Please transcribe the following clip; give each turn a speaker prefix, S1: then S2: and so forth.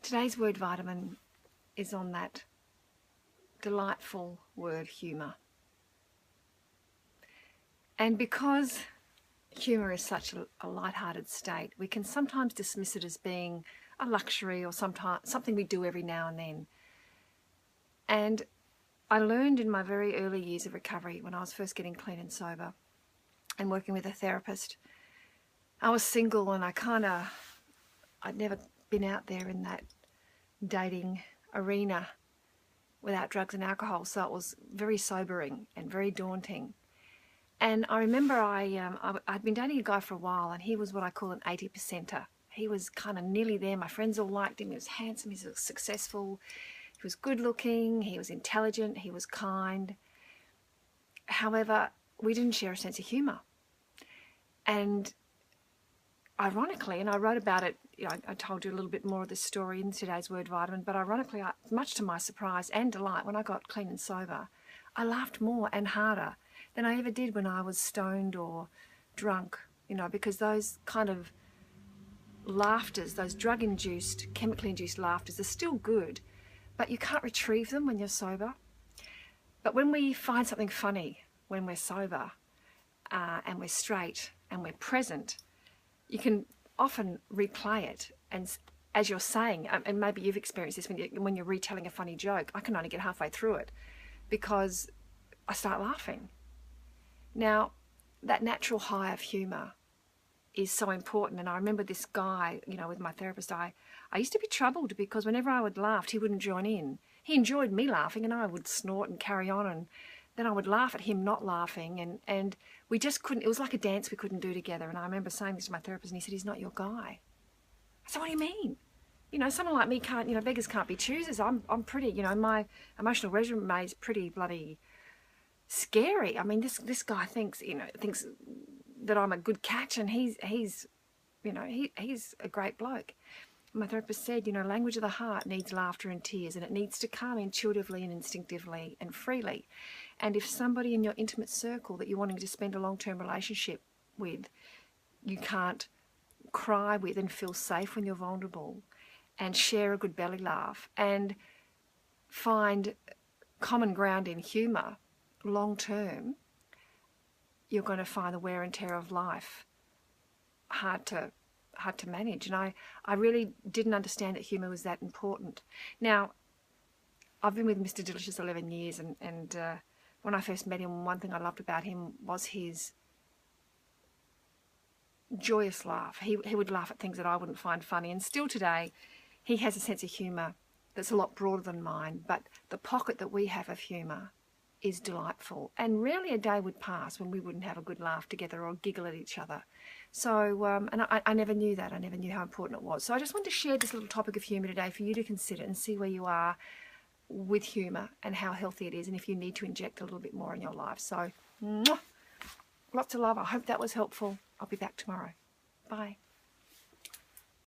S1: Today's word vitamin is on that delightful word humour. And because humour is such a light-hearted state, we can sometimes dismiss it as being a luxury or something we do every now and then. And I learned in my very early years of recovery, when I was first getting clean and sober and working with a therapist, I was single and I'd never been out there in that dating arena without drugs and alcohol, so it was very sobering and very daunting. And I remember I'd been dating a guy for a while, and he was what I call an 80%er. He was kind of nearly there. My friends all liked him. He was handsome, he was successful, he was good looking, he was intelligent, he was kind. However, we didn't share a sense of humour. And ironically, and I wrote about it, I told you a little bit more of this story in today's word vitamin, but ironically, much to my surprise and delight, when I got clean and sober, I laughed more and harder than I ever did when I was stoned or drunk, because those kind of laughters, those drug-induced, chemically induced laughters, are still good, but you can't retrieve them when you're sober. But when we find something funny when we're sober, and we're straight and we're present, you can often replay it, and as you're saying, and maybe you've experienced this when you're retelling a funny joke, I can only get halfway through it because I start laughing. Now, that natural high of humour is so important, and I remember this guy, with my therapist, I used to be troubled because whenever I would laugh, he wouldn't join in. He enjoyed me laughing, and I would snort and carry on, and then I would laugh at him not laughing, and we just couldn't, it was like a dance we couldn't do together. And I remember saying this to my therapist, and he said, "He's not your guy." I said, "What do you mean? Someone like me can't, beggars can't be choosers. I'm pretty, my emotional resume is pretty bloody scary. I mean, this guy thinks that I'm a good catch, and he's a great bloke." My therapist said, language of the heart needs laughter and tears, and it needs to come intuitively and instinctively and freely. And if somebody in your intimate circle that you're wanting to spend a long-term relationship with, you can't cry with and feel safe when you're vulnerable, and share a good belly laugh, and find common ground in humour long-term, you're going to find the wear and tear of life hard to manage. And I really didn't understand that humour was that important. Now, I've been with Mr. Delicious 11 years, and when I first met him, one thing I loved about him was his joyous laugh. He would laugh at things that I wouldn't find funny, and still today, he has a sense of humour that's a lot broader than mine, but the pocket that we have of humour is delightful, and rarely a day would pass when we wouldn't have a good laugh together or giggle at each other. So, and I never knew that. I never knew how important it was. So I just wanted to share this little topic of humour today for you to consider and see where you are with humour and how healthy it is, and if you need to inject a little bit more in your life. So, lots of love. I hope that was helpful. I'll be back tomorrow. Bye.